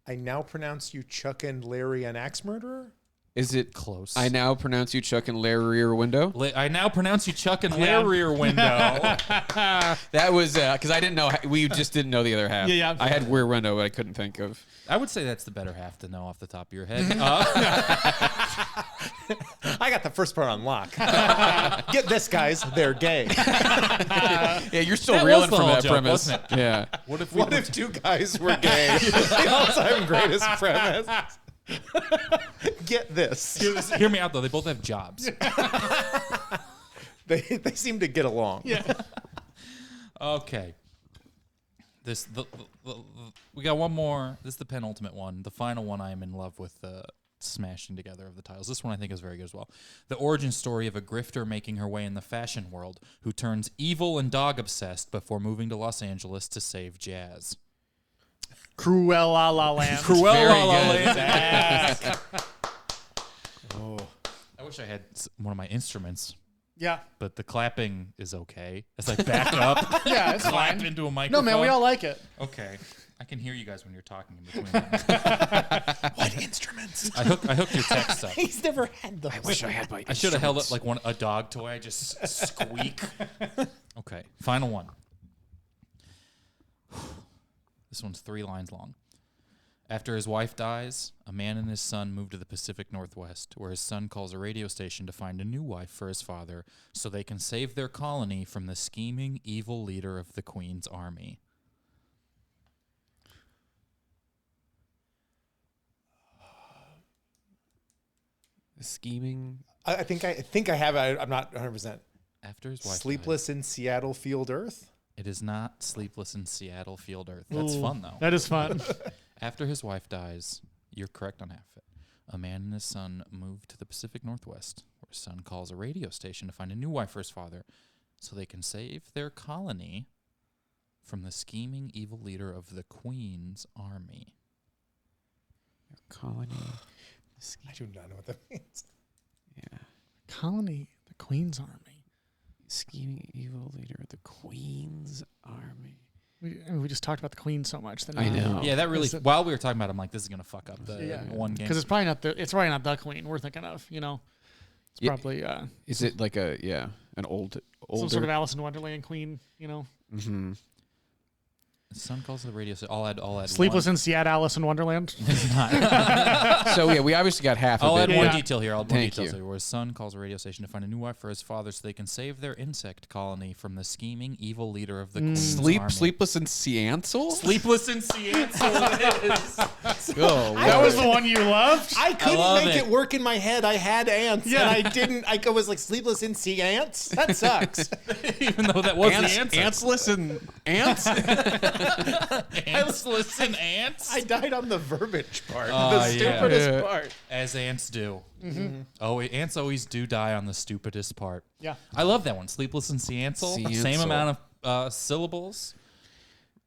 I now pronounce you Chuck and Larry an axe murderer? Is it Close. I now pronounce you Chuck and Larry Rear Window? I now pronounce you Chuck and Larry Rear Window. That was because I didn't know. We just didn't know the other half. Yeah. I had Rear Window, but I couldn't think of. I would say that's the better half to know off the top of your head. I got the first part on lock. Get this, guys. They're gay. Yeah, you're still That reeling was the from whole that joke, premise. wasn't Yeah. What if What if 2 guys were gay? The all-time greatest premise. Get this. Hear me out though. They both have jobs. They seem to get along. yeah. Okay. We got one more. This is the penultimate one. The final one I am in love with the smashing together of the titles. This one I think is very good as well. The origin story of a grifter making her way in the fashion world who turns evil and dog obsessed before moving to Los Angeles to save jazz. Cruella La Land. Cruella La Very good. Land. I wish I had one of my instruments Yeah. but the clapping is okay. As I back up, Yeah, it's clap fine. into a No, microphone. man, we all like it. Okay. I can hear you guys when you're talking in between. What instruments? I hooked your text up. He's never had those. I wish I had my. I should have held up like a dog toy. I just squeak. Okay, final one. This one's 3 lines long. After his wife dies, a man and his son move to the Pacific Northwest, where his son calls a radio station to find a new wife for his father so they can save their colony from the scheming, evil leader of the Queen's army. Scheming. I think I have it. I'm not 100%. After his wife Sleepless in Seattle, Field Earth. dies, it is not Sleepless in Seattle, Field Earth. That's fun, though. That is fun. After his wife dies, you're correct on half of it. A man and his son move to the Pacific Northwest, where his son calls a radio station to find a new wife for his father so they can save their colony from the scheming evil leader of the Queen's army. Colony. I do not know what that means. Yeah. Colony, the Queen's Army. Scheming evil leader of the Queen's army. We just talked about the Queen so much. That I know. Yeah, that really. Is it- While we were talking about it, I'm like, this is going to fuck up the Yeah. one game. Because it's probably not the. It's probably not the Queen we're thinking of. You know, it's Yeah. probably Is it like an older? some sort of Alice in Wonderland Queen. You know, Mm-hmm. His son calls the radio station. I'll add Sleepless one. in Seattle, Alice in Wonderland. So yeah, we obviously got half I'll of add it. one Yeah. detail here. I'll add one Thank detail you. here, where his son calls a radio station to find a new wife for his father so they can save their insect colony from the scheming evil leader of the Queen's army. Sleepless in Seattle. Sleepless in Seattle. It is. Oh, That was the one you loved. I couldn't love make it. it work in my head. I had ants, Yeah. and I didn't. I was like, Sleepless in Sea Ants? That sucks. Even though that was the answer. Antsless and ants. Antsless and ants. I died on the verbiage part. Oh, the yeah. stupidest Yeah. part. As ants do. Oh, ants always do die on the stupidest part. Yeah. I love that one. Sleepless in Seattle. Same Seattle. amount of syllables.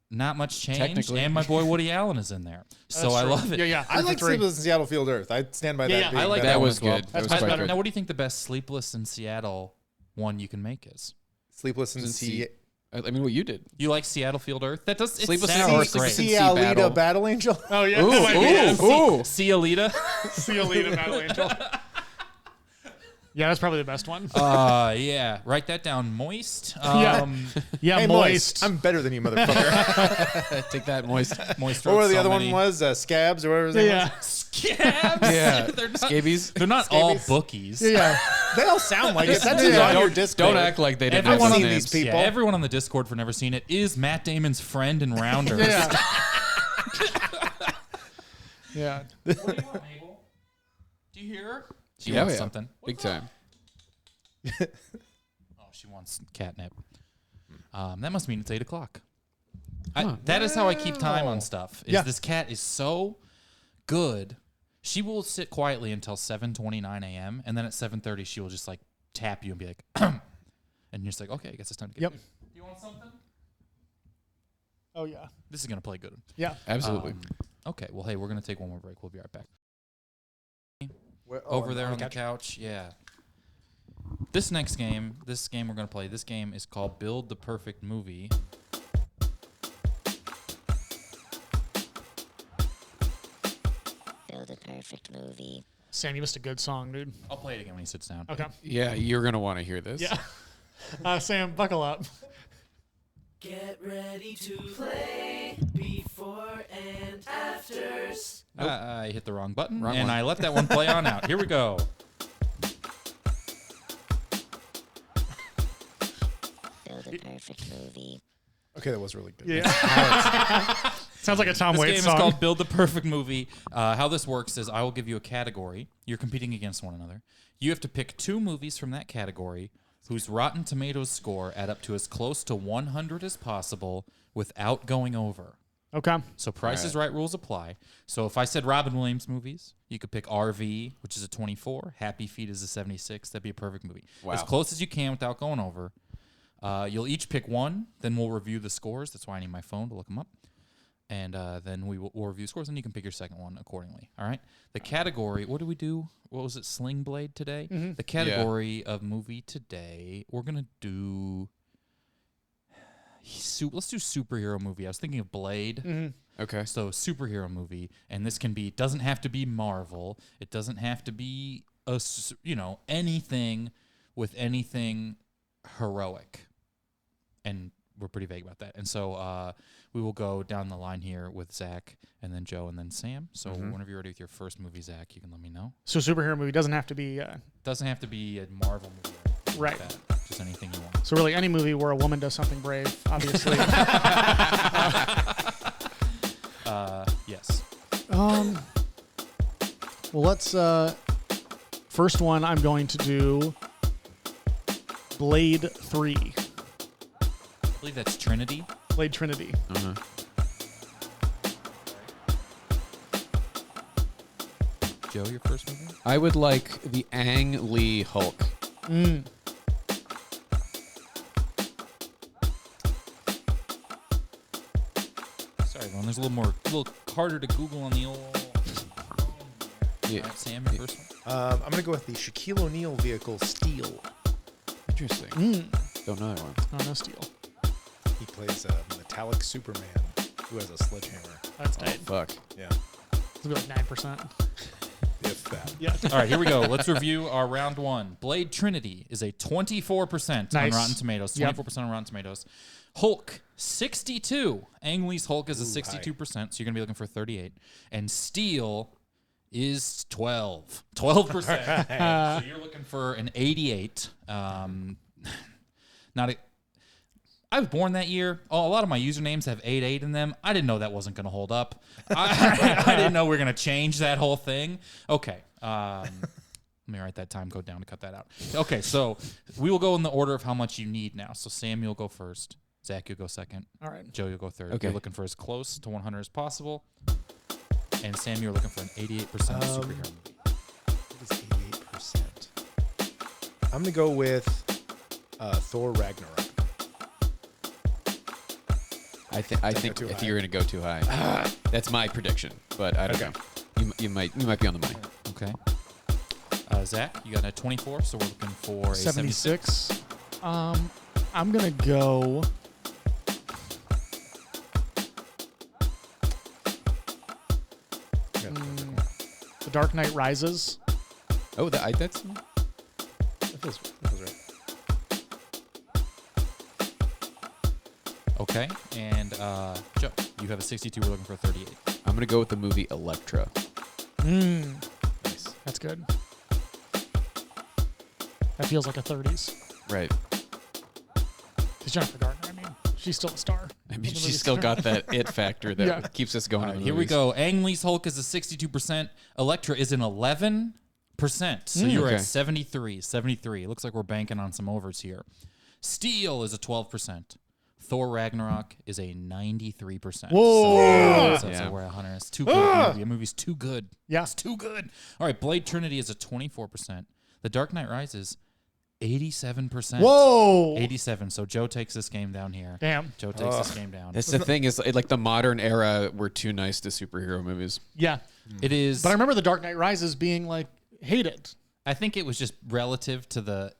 Not much change. Technically. And my boy Woody Allen is in there. So That's I true. love it. Yeah, yeah. I like Three. Sleepless in Seattle, Field Earth. I stand by that. yeah, being I like better. That one was as well. good. That was That's quite better. good. Now, what do you think the best Sleepless in Seattle one you can make is? Sleepless in Doesn't Sea. see- I mean, what you did. You like Seattle Field Earth? That does. It Sleepless in sounds or great. Sleepless in Sea Sea Alita Battle. Battle Angel. Oh yeah. that might be it. Ooh. See Alita? See you later, Battle Angel. Yeah, that's probably the best one. Yeah. Write that down. Moist. Yeah. Yeah, Hey, moist. I'm better than you, motherfucker. Take that, moist. Moist. Or wrote the so other many- one was Scabs or whatever his name Yeah. Scabs. Yeah. They're not, Scabies. they're not all Scabies. bookies. Yeah. was. They all sound like it. That's Yeah. on your Don't, Discord. don't act like they didn't Everyone have on names. these people. Yeah, everyone on the Discord for Never Seen It is Matt Damon's friend and Rounders. Yeah. Yeah. What do you want, Mabel? Do you hear her? She Yeah, wants yeah. something. Big time. Oh, she wants catnip. That must mean it's 8 o'clock. That is how I keep time on stuff. Is Yeah. This cat is so good. She will sit quietly until 7:29 a.m. and then at 7:30 she will just like tap you and be like, and you're just like, okay, I guess it's time to get. Yep. Do you want something? Oh yeah. This is gonna play good. Yeah. Absolutely. Okay. Well, hey, we're gonna take one more break. We'll be right back. Where- Over there I on the got you. couch. Yeah. This game we're going to play, this game is called Build the Perfect Movie. Build a perfect movie. Sam, you missed a good song, dude. I'll play it again when he sits down. Okay. Yeah, you're gonna want to hear this. Yeah. Sam, buckle up. Get ready to play before and afters. I hit the wrong button, Wrong and one. I let that one play on out. Here we go. Build a perfect movie. Okay, that was really good. Yeah. Sounds like a Tom This Waits game song. is called Build the Perfect Movie. How this works is I will give you a category. You're competing against one another. You have to pick 2 movies from that category whose Rotten Tomatoes score add up to as close to 100 as possible without going over. Okay. So Price is Right rules apply. So if I said Robin Williams movies, you could pick RV, which is a 24. Happy Feet is a 76. That'd be a perfect movie. Wow. As close as you can without going over. You'll each pick one. Then we'll review the scores. That's why I need my phone to look them up. And then we'll review scores, and you can pick your second one accordingly. All right? The category, what did we do? What was it, Sling Blade today? The category of movie today, we're going to do... let's do superhero movie. I was thinking of Blade. Okay. So superhero movie, and this doesn't have to be Marvel. It doesn't have to be anything with anything heroic. And we're pretty vague about that. And so we will go down the line here with Zach, and then Joe, and then Sam. So whenever you're ready with your first movie, Zach, you can let me know. So superhero movie doesn't have to be... Doesn't have to be a Marvel movie. Right. Like that. Just anything you want. So really any movie where a woman does something brave, obviously. Yes. Well, let's... first one, I'm going to do Blade 3. I believe that's Trinity. Blade Trinity. Joe, your first movie? I would like the Ang Lee Hulk. Sorry, everyone. There's a little harder to Google on the old... Yeah. All right, Sam, your first one? I'm going to go with the Shaquille O'Neal vehicle, Steel. Interesting. Don't know that one. Oh, no steel. He plays a metallic Superman who has a sledgehammer. That's tight. Fuck. Yeah, It's going to be like 9%. if that. Yeah. All right, here we go. Let's review our round one. Blade Trinity is a 24% on Nice. Rotten Tomatoes. 24% on Rotten Tomatoes. Hulk, 62. Ang Lee's Hulk is a 62%, so you're going to be looking for 38. And Steel is 12. 12%. So you're looking for an 88. I was born that year. A lot of my usernames have 88 in them. I didn't know that wasn't going to hold up. I didn't know we were going to change that whole thing. Okay. Let me write that time code down to cut that out. Okay, so we will go in the order of how much you need now. So Sam, you'll go first. Zach, you'll go second. All right. Joe, you'll go third. Okay. You're looking for as close to 100 as possible. And Sam, you're looking for an 88% superhero movie. What is 88%? I'm going to go with Thor Ragnarok. I think too high. you're gonna go too high. That's my prediction, but I don't know. You might be on the money. Okay. Zach, you got a 24, so we're looking for a 76. I'm going to go... The Dark Knight Rises. Oh, that's That feels right. Okay. And Joe, you have a 62. We're looking for a 38. I'm gonna go with the movie Elektra. Nice. That's good. That feels like a 30s. Right. It's Jennifer Garner. I mean, she's still a star. I mean, she's still got that it factor that Yeah. keeps us going. All in right, the here we movies. go. Ang Lee's Hulk is a 62%. Elektra is an 11%. So you're Okay. at 73. 73. It looks like we're banking on some overs here. Steel is a 12%. Thor Ragnarok is a 93%. Whoa! So Yeah. we're at 100. It's too good. A movie. A movie's too good. Yeah. It's too good. All right, Blade Trinity is a 24%. The Dark Knight Rises, 87%. Whoa! 87. So Joe takes this game down here. Damn. Joe takes this game down. That's the thing is like the modern era. We're too nice to superhero movies. Yeah. It is. But I remember The Dark Knight Rises being like hated. I think it was just relative to the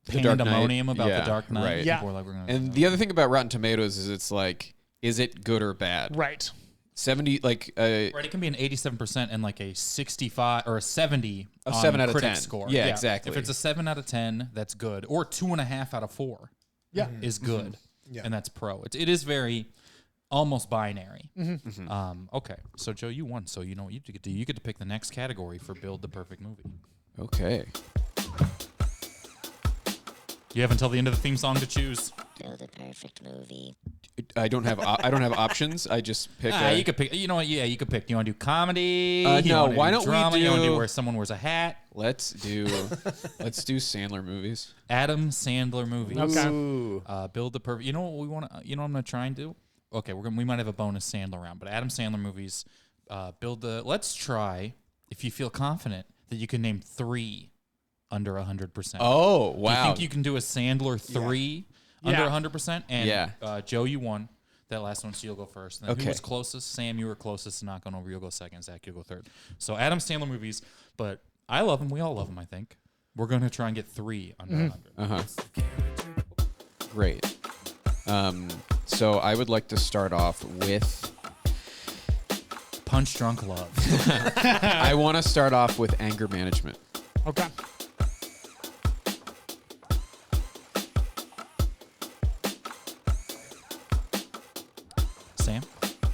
The Dark Knight, pandemonium about yeah, The Dark Knight. right. Yeah. People were like, we're gonna, And the other thing about Rotten Tomatoes is it's like, is it good or bad? Right. 70 like right, it can be an 87% and like a 65 or a 70 A on 7 out of critic 10. score. Yeah, exactly. If it's a 7 out of 10, that's good. Or 2.5 out of 4 Yeah. is good. Yeah. And that's pro. It is very almost binary. Okay. So Joe, you won. So you know what you get to do. You get to pick the next category for Build the Perfect Movie. okay. You have until the end of the theme song to choose. Build a perfect movie. I don't have options. I just pick. You could pick. You know what? Yeah, you could pick. Do you want to do comedy? No, You wanna why do don't we drama? You want to do- do where someone wears a hat? Let's do Sandler movies. Adam Sandler movies. Okay. Ooh. Build the perfect. You know what we want to? You know what I'm gonna try and do? Okay, we might have a bonus Sandler round, but Adam Sandler movies. Build the. Let's try. If you feel confident that you can name 3 under 100%. Oh Do you wow! think you can do a Sandler 3 under Yeah. 100%? And Yeah. Joe, you won. that last one, so you'll go first. And then Okay. who was closest? Sam, you were closest to not going over. You'll go second. Zach, you'll go third. So Adam Sandler movies, but I love them. We all love them, I think. We're going to try and get 3 under 100. Great. So I would like to start off with. Punch Drunk Love. I want to start off with anger management. Okay. Sam?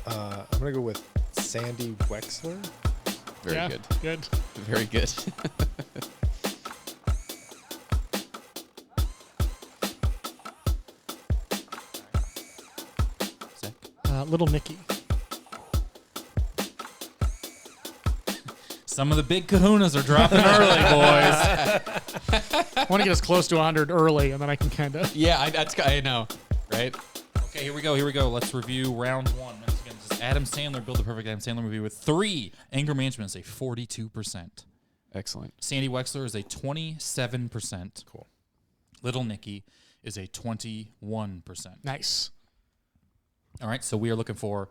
I'm gonna go with Sandy Wexler. Very Yeah, good. Good. Very good. Zach? Little Nicky. Some of the big kahunas are dropping early, boys. I want to get as close to 100 early, and then I can kind of. Yeah, I know, right? Okay, here we go. Let's review round 1. Once again, this is Adam Sandler, Build the Perfect Adam Sandler movie with 3. Anger management is a 42%. Excellent. Sandy Wexler is a 27%. Cool. Little Nicky is a 21%. Nice. All right, so we are looking for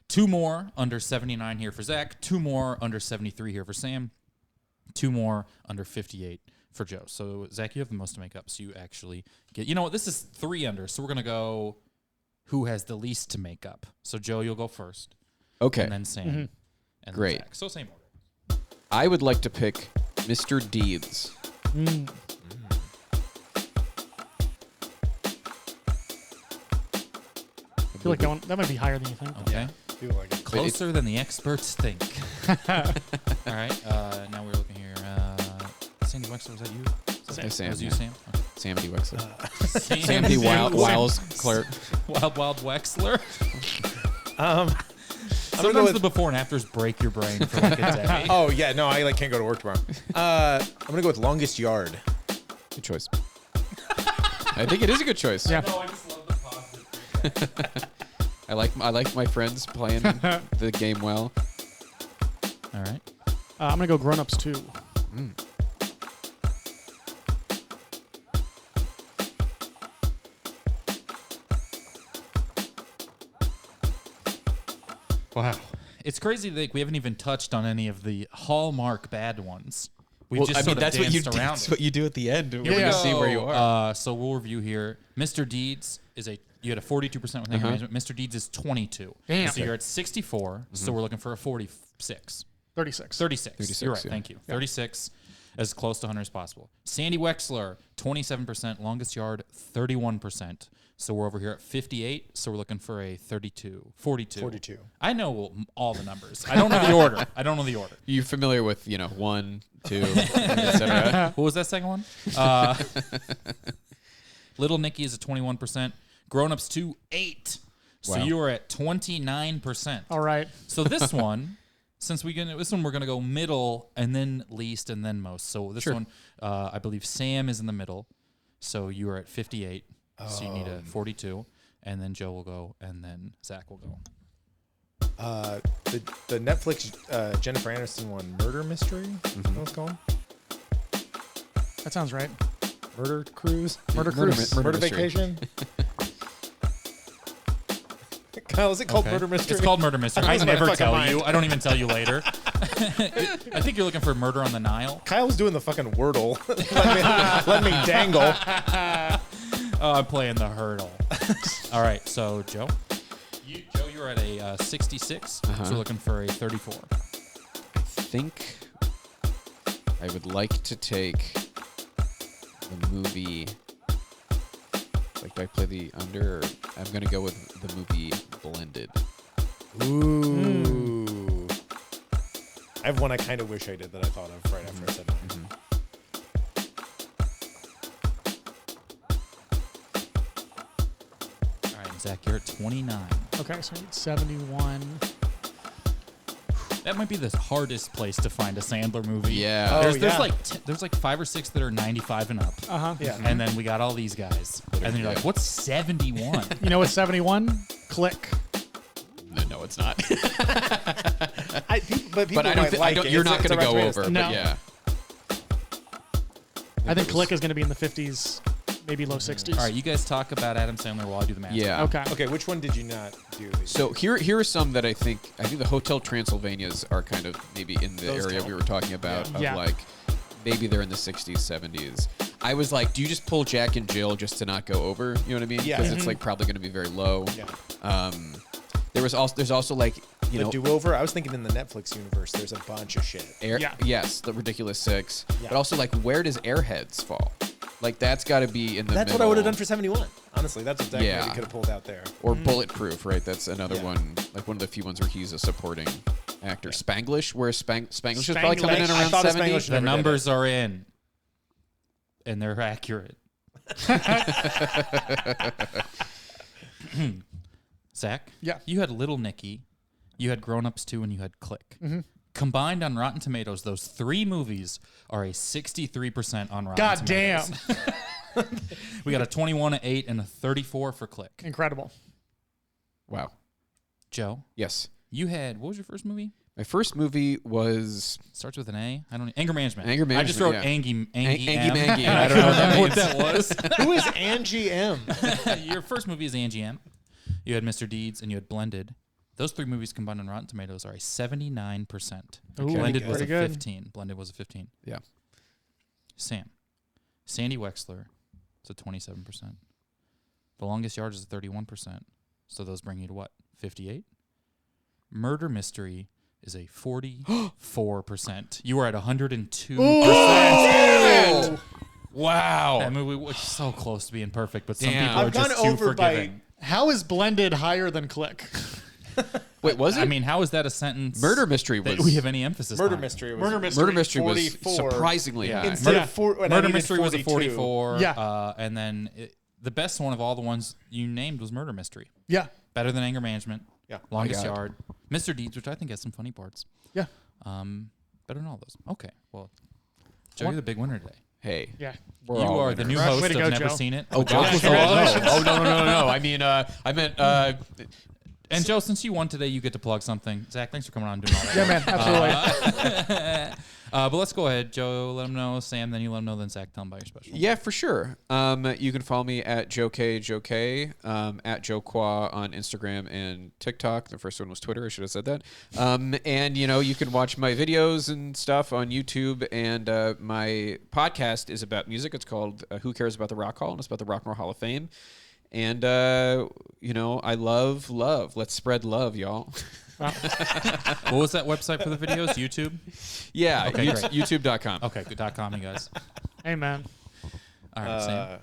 2 more under 79 here for Zach, 2 more under 73 here for Sam, 2 more under 58 for Joe. So, Zach, you have the most to make up, so you actually get... You know what? This is 3 under, so we're going to go who has the least to make up. So, Joe, you'll go first. Okay. And then Sam. And then Great. Zach. So, same order. I would like to pick Mr. Deeds. I feel like that might be higher than you think. Okay. Feel like it. Closer than the experts think. All right. Now we're looking here. Sandy Wexler, was that you? Sam. Was you, yeah. Sam? Okay. Sam D. Wexler. Sam Sam D. Wiles clerk. Wild Wexler. I'm gonna go Sometimes with, the before and afters break your brain for like a day. oh yeah, no, I can't go to work tomorrow. I'm gonna go with Longest Yard. Good choice. I think it is a good choice. Yeah. No, I just love the positive. I like my friends playing the game well. All right. I'm gonna go Grown Ups 2. Wow. It's crazy that we haven't even touched on any of the Hallmark bad ones. We've just sort of danced around That's what you do at the end. We're Here we gonna go. see where you are. So we'll review here. Mr. Deeds is you had a 42% with anger management. Mr. Deeds is 22. Damn. So you're at 64. So we're looking for a 46. 36. 36. You're right. yeah. Thank you. 36, as close to 100 as possible. Sandy Wexler, 27%. Longest Yard, 31%. So we're over here at 58. So we're looking for a 42. 42. I know all the numbers. I don't know the order. You familiar with 1, 2, etc. What was that second one? Little Nicky is at 21%. Grown Ups 2, 8. So Wow. you are at 29%. All right. So this one, we're gonna go middle and then least and then most. So this one, I believe Sam is in the middle. So you are at 58. So you need a 42, and then Joe will go, and then Zach will go. The Netflix Jennifer Aniston one, Murder Mystery. What was it called? That sounds right. Murder Cruise. Murder Cruise. Murder Mystery. Vacation. Kyle, is it called Okay. Murder Mystery? It's called Murder Mystery. I I lose my never fucking tell mind. you. I don't even tell you later. I think you're looking for Murder on the Nile. Kyle's doing the fucking Wordle. let me dangle. Oh, I'm playing the hurdle. All right, so Joe. You're at a 66. So we're looking for a 34. I think I would like to take the movie. Like, do I play the under? Or I'm gonna go with the movie Blended. Ooh. I have one I kind of wish I did that I thought of right after I said mine. All right, Zach, you're at 29. Okay, so I need 71. That might be the hardest place to find a Sandler movie. Yeah. There's yeah. there's like 5 or 6 that are 95 and up. Yeah. And then we got all these guys. And then you're like, what's 71? You know what's 71? Click. No, it's not. But people but I might don't. like it. You're It's not a- it's a gonna go retro over. No. But yeah. I think Click is going to be in the 50s maybe low 60s. All right, you guys talk about Adam Sandler while I do the math. Yeah. Okay. Okay, which one did you not do? So here are some that I think the Hotel Transylvanias are kind of maybe in the Those area count. we were talking about of Yeah. like maybe they're in the 60s, 70s. I was like, do you just pull Jack and Jill just to not go over? You know what I mean? Yeah. Because it's like probably going to be very low. Yeah. There's also like you The know do-over. I was thinking in the Netflix universe, there's a bunch of shit. Yeah. Yes, the Ridiculous Six. Yeah. But also like where does Airheads fall? Like that's got to be in the That's middle. what I would have done for 71. Honestly, that's exactly Yeah. what we could have pulled out there. Or Bulletproof, right? That's another Yeah. one, like one of the few ones where he's a supporting actor. Spanglish, where Spanglish is probably coming in I around thought of 70. Spanglish The never did numbers are in, and they're accurate. Zach? Yeah. You had Little Nicky, you had Grown Ups 2, and you had Click. Combined on Rotten Tomatoes, those three movies are a 63% on Rotten God Tomatoes. damn. We got a 21, an 8, and a 34 for Click. Incredible. Wow. Joe, Yes. you had, what was your first movie? My first movie was Starts with an A. I don't. Anger Management. Anger I just Management, wrote yeah. Angie. Angie M. Mangy. I don't know what that was. Who is Angie M? Your first movie is Angie M. You had Mr. Deeds and you had Blended. Those three movies combined on Rotten Tomatoes are a 79%. Ooh, Blended was a pretty good. 15. Blended was a 15. yeah. Sam. Sandy Wexler. It's a 27%. The Longest Yard is a 31%. So those bring you to what? 58? Murder Mystery is a 44%. You are at 102%. Ooh. Wow. That movie was so close to being perfect, but some Damn. people are I've gone just too over by- forgiving. How is Blended higher than Click? Wait, was it? I mean, how is that a sentence? Murder Mystery that was we have any emphasis Murder on? Mystery was Murder Mystery. Murder Mystery was 44. surprisingly Yeah. high. Instead Yeah. of four, and I Murder needed Mystery was a 42. 44. Yeah. And then the best one of all the ones you named was Murder Mystery. Yeah. Better than Anger Management. Yeah. Longest My God. Yard. Mr. Deeds, which I think has some funny parts. Yeah. Better than all those. Okay. Well, Joe, you're the big winner today. Hey. Yeah. We're You all are the new winners. host Way to of go, Never Joe. Seen It. Oh, Joe. Yeah, Oh, congratulations. no. I mean, I meant. And Joe, since you won today, you get to plug something. Zach, thanks for coming on and doing all that. Yeah, man. Absolutely. But let's go ahead. Joe, let them know. Sam, then you let them know. Then Zach, tell them about your special. Yeah, for sure. You can follow me at Joe K, at Joe Qua on Instagram and TikTok. The first one was Twitter. I should have said that. And, you can watch my videos and stuff on YouTube. And my podcast is about music. It's called Who Cares About the Rock Hall? And it's about the Rock and Roll Hall of Fame. And, I love love. Let's spread love, y'all. What was that website for the videos? YouTube? Yeah, Okay, great. YouTube.com. Okay, good.com, you guys. Hey, man. All right,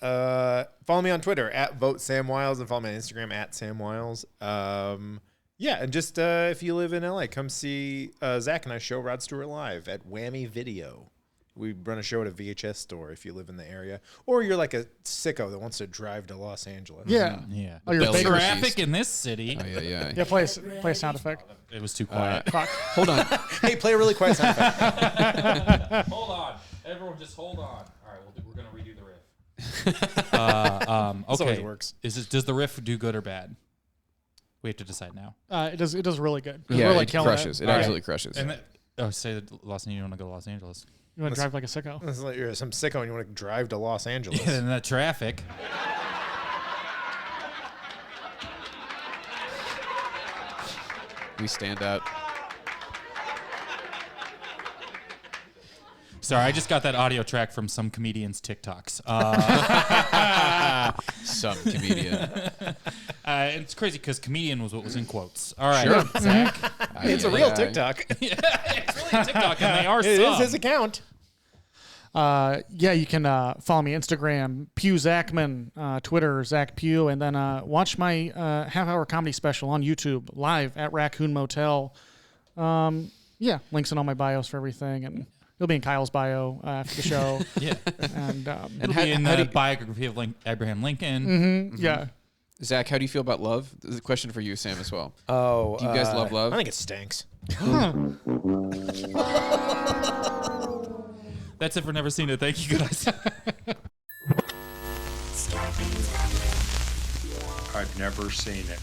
Sam. Follow me on Twitter at Vote Sam Wiles and follow me on Instagram at Sam Wiles. Yeah, and just if you live in LA, come see Zach and I show Rod Stewart live at Whammy Video. We run a show at a VHS store if you live in the area, or you're like a sicko that wants to drive to Los Angeles. Yeah. Yeah. Oh, you're Belly big. Traffic. Traffic in this city. Oh, yeah. Yeah, play a sound effect. It was too quiet. Fuck. Hold on. Hey, play a really quiet sound effect. Hold on. Everyone just hold on. All right, we're going to redo the riff. This Okay. always works. Does the riff do good or bad? We have to decide now. It does really good. Yeah, We're, like, it killing crushes. It All right. absolutely crushes. And say that you want to go to Los Angeles. You want to drive like a sicko? It's like you're some sicko and you want to drive to Los Angeles. Yeah, and that traffic. We stand out. Sorry, I just got that audio track from some comedian's TikToks. Some comedian. It's crazy because comedian was what was in quotes. All right, Sure. Zach. It's a real TikTok. It's really a TikTok, and they are It is some. his account. Yeah, you can follow me Instagram, Pugh Zachman, Twitter, Zach Pugh, and then watch my half-hour comedy special on YouTube live at Raccoon Motel. Yeah, links in all my bios for everything, and it'll be in Kyle's bio after the show. Yeah. And It'll be in the biography of Abraham Lincoln. yeah, Zach, how do you feel about love? This is a question for you, Sam, as well. Oh, Do you guys love love? I think it stinks. That's it for Never Seen It. Thank you, guys. I've never seen it.